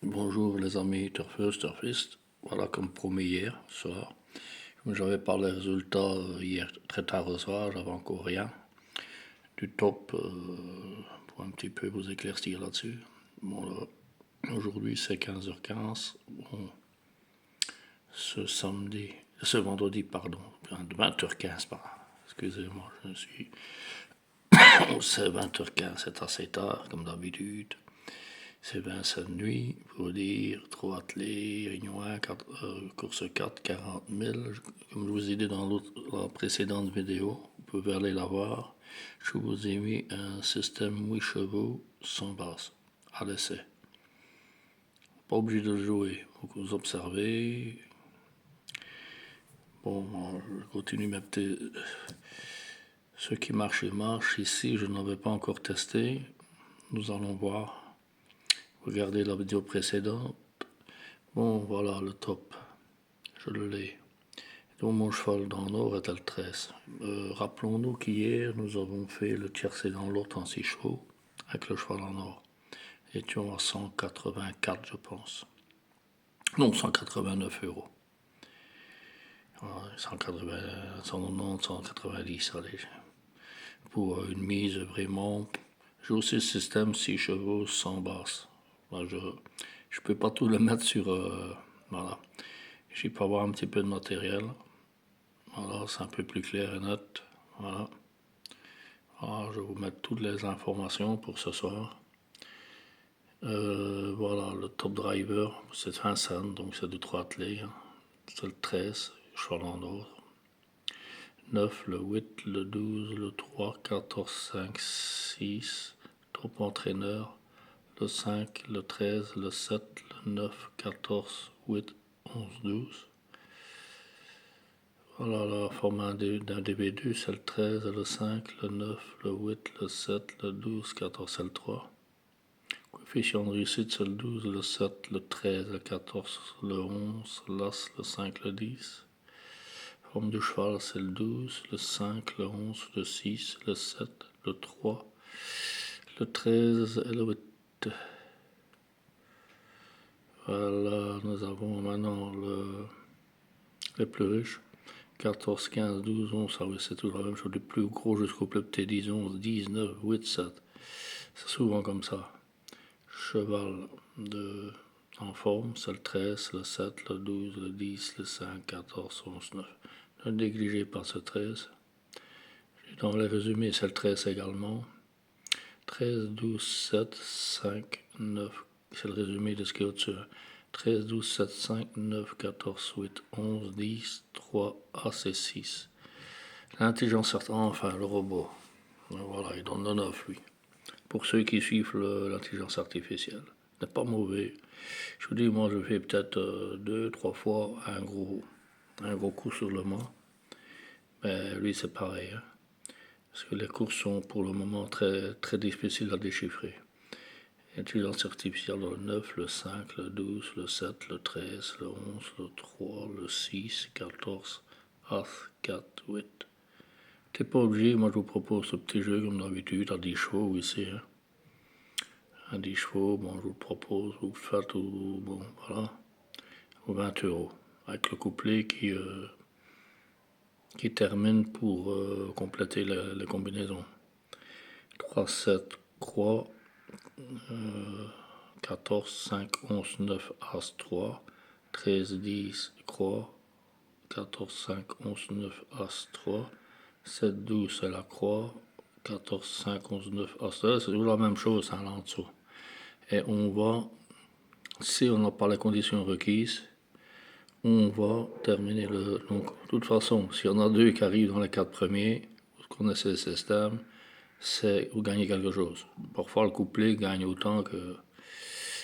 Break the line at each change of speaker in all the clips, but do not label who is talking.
Bonjour les amis turfeuses, turfistes. Voilà, comme promis hier soir. Comme j'avais parlé des résultats hier très tard au soir, j'avais encore rien du top pour un petit peu vous éclaircir là-dessus. Bon, aujourd'hui c'est 15h15. Bon, ce vendredi, pardon, 20h15, excusez-moi, c'est 20h15, c'est assez tard comme d'habitude. C'est Vincent Nuit, pour dire, trop attelé, Réunion 1, course 4, 40 000. Comme je vous ai dit dans la précédente vidéo, vous pouvez aller la voir. Je vous ai mis un système 8 chevaux sans base, à l'essai. Pas obligé de le jouer, vous observez. Bon, je continue mes petits. Ce qui marche, il marche. Ici, je n'avais pas encore testé. Nous allons voir. Regardez la vidéo précédente. Bon, voilà le top. Je le l'ai. Donc mon cheval dans l'or est le 13. Rappelons-nous qu'hier, nous avons fait le tiercé dans l'autre en 6 chevaux, avec le cheval en or. Étions à 184, je pense. Non, 189 euros. 180, 190, 190, allez. Pour une mise vraiment. J'ai aussi le système 6 chevaux sans basse. Là, je peux pas tout le mettre sur. Voilà. J'y peux avoir un petit peu de matériel. Voilà, c'est un peu plus clair et net. Voilà. Alors, je vais vous mettre toutes les informations pour ce soir. Voilà, le top driver, c'est Vincent, donc c'est de 3 attelés. Hein. C'est le 13, cheval en or. 9, le 8, le 12, le 3, 14, 5, 6. Top entraîneur. Le 5, le 13, le 7, le 9, 14, 8, 11, 12. Voilà la forme d'un DB2, c'est le 13, le 5, le 9, le 8, le 7, le 12, 14, c'est le 3. Coefficient de réussite, c'est le 12, le 7, le 13, le 14, le 11, l'As, le 5, le 10. Forme du cheval, c'est le 12, le 5, le 11, le 6, le 7, le 3, le 13 et le 8. Voilà, nous avons maintenant les plus riches. 14, 15, 12, 11, ça oui, c'est tout la même chose. Du plus gros jusqu'au plus petit, 10, 11, 19, 8, 7. C'est souvent comme ça. Cheval en forme, c'est le 13, le 7, le 12, le 10, le 5, 14, 11, 9. Ne négligez pas ce 13. Dans les résumés, c'est le 13 également. 13, 12, 7, 5, 9. C'est le résumé de ce qui est au-dessus. 13, 12, 7, 5, 9, 14, 8, 11, 10, 3, As et 6. L'intelligence artificielle, enfin le robot. Voilà, il donne le 9 lui. Pour ceux qui suivent l'intelligence artificielle. N'est pas mauvais. Je vous dis, moi je fais peut-être 2-3 fois un gros coup sur le mât. Mais lui c'est pareil. Hein. Parce que les courses sont pour le moment très, très difficiles à déchiffrer. Intelligence artificielle, le 9, le 5, le 12, le 7, le 13, le 11, le 3, le 6, 14, As, 4, 8. T'es pas obligé, moi je vous propose ce petit jeu comme d'habitude, à 10 chevaux ici. Hein. À 10 chevaux, bon, je vous propose, vous faites, bon, voilà, 20 euros. Avec le couplet qui termine pour compléter les combinaisons. 3, 7, croix, 14, 5, 11, 9, As, 3, 13, 10, croix, 14, 5, 11, 9, As, 3, 7, 12, c'est la croix, 14, 5, 11, 9, As, c'est toujours la même chose hein, là en dessous. Et on va, si on n'a pas les conditions requises, on va terminer le. Donc, de toute façon, s'il y en a deux qui arrivent dans les 4 premiers, vous connaissez le système, c'est vous gagnez quelque chose. Parfois, le couplet gagne autant que.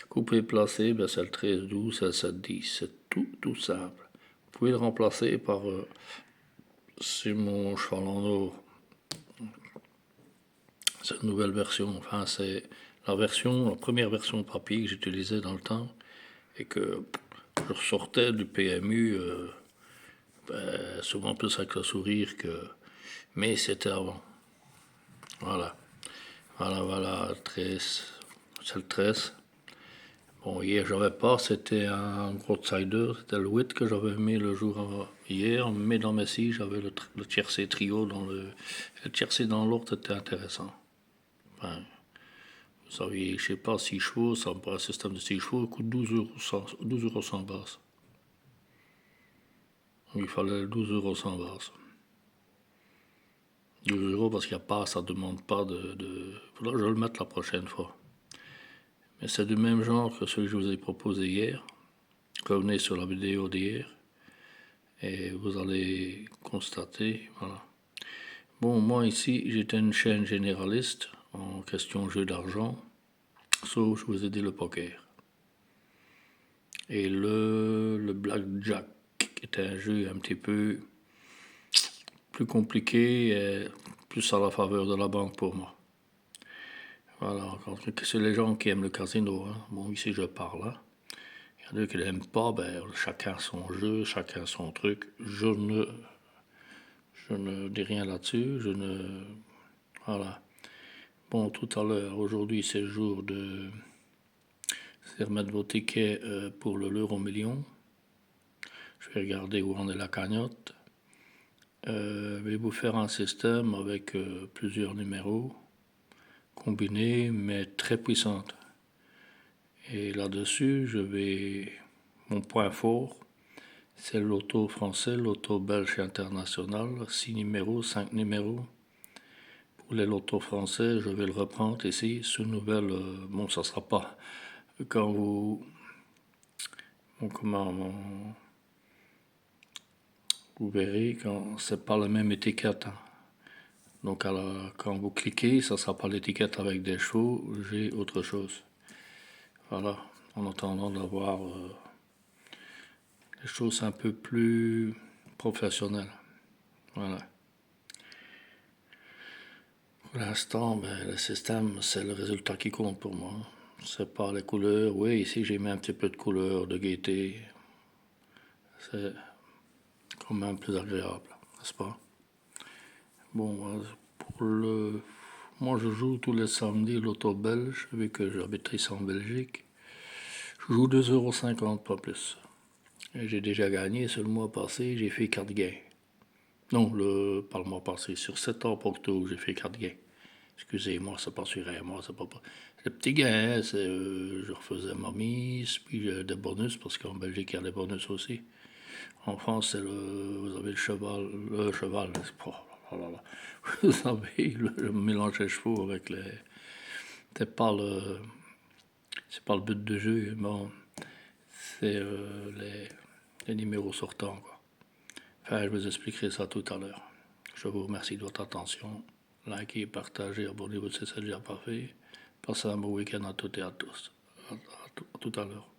Couplet placé, ben, c'est le 13, 12, c'est le 7, 10. C'est tout simple. Vous pouvez le remplacer par. C'est mon cheval en or. Cette nouvelle version, enfin, c'est la première version papier que j'utilisais dans le temps et que je ressortais du PMU. Souvent plus avec le sourire que. Mais c'était avant. Voilà. Voilà, 13. C'est le 13. Bon, hier, j'avais pas, c'était un outsider, c'était le 8 que j'avais mis le jour hier, mais dans Messi, j'avais le tiercé trio, le tiercé dans l'autre, c'était intéressant. Enfin, vous savez, je sais pas, 6 chevaux, ça me paraît un système de 6 chevaux, coûte 12 € sans base. Donc, il fallait 12 € sans base. 12 € parce qu'il n'y a pas, ça demande pas faudra que je le mette la prochaine fois. Mais c'est du même genre que celui que je vous ai proposé hier. Revenez sur la vidéo d'hier et vous allez constater, voilà. Bon, moi ici, j'étais une chaîne généraliste en question jeu d'argent, sauf je vous ai dit le poker. Et le blackjack était un jeu un petit peu plus compliqué et plus à la faveur de la banque pour moi. Voilà, c'est les gens qui aiment le casino. Hein. Bon, ici je parle. Hein. Il y en a qui n'aiment pas, ben, chacun son jeu, chacun son truc. Je ne dis rien là-dessus. Voilà. Bon, tout à l'heure, aujourd'hui, c'est le jour de. C'est remettre vos tickets pour l'euro million. Je vais regarder où en est la cagnotte. Je vais vous faire un système avec plusieurs numéros combinés, mais très puissantes. Et là-dessus, mon point fort, c'est le loto français, le loto belge et international, 6 numéros, 5 numéros. Pour les lotos français, je vais le reprendre ici. Ce nouvel, bon, ça sera pas quand vous verrez quand c'est pas la même étiquette. Hein. Donc quand vous cliquez, ça sera pas l'étiquette avec des chevaux, j'ai autre chose. Voilà, en attendant d'avoir des choses un peu plus professionnelles. Voilà. Pour l'instant, ben, le système, c'est le résultat qui compte pour moi. C'est pas les couleurs. Oui, ici j'ai mis un petit peu de couleur, de gaieté. C'est quand même plus agréable, n'est-ce pas? Bon, moi je joue tous les samedis l'auto belge, vu que j'habite ici en Belgique. Je joue 2,50 €, pas plus. Et j'ai déjà gagné, ce le mois passé, j'ai fait 4 gains. Non, pas le mois passé, sur 7 ans pour tout, j'ai fait 4 gains. Excusez-moi, c'est pas sur un mois, c'est pas. C'est petits gains, hein, je refaisais ma mise, puis des bonus, parce qu'en Belgique, il y a des bonus aussi. En France, vous avez le cheval, oh, là, là. Vous savez, le mélange des chevaux avec les. C'est pas le but de jeu, bon, c'est les numéros sortants, quoi. Enfin, je vous expliquerai ça tout à l'heure. Je vous remercie de votre attention. Likez, partagez, abonnez-vous si ce n'est déjà pas fait. Passez un bon week-end à toutes et à tous. À tout à l'heure.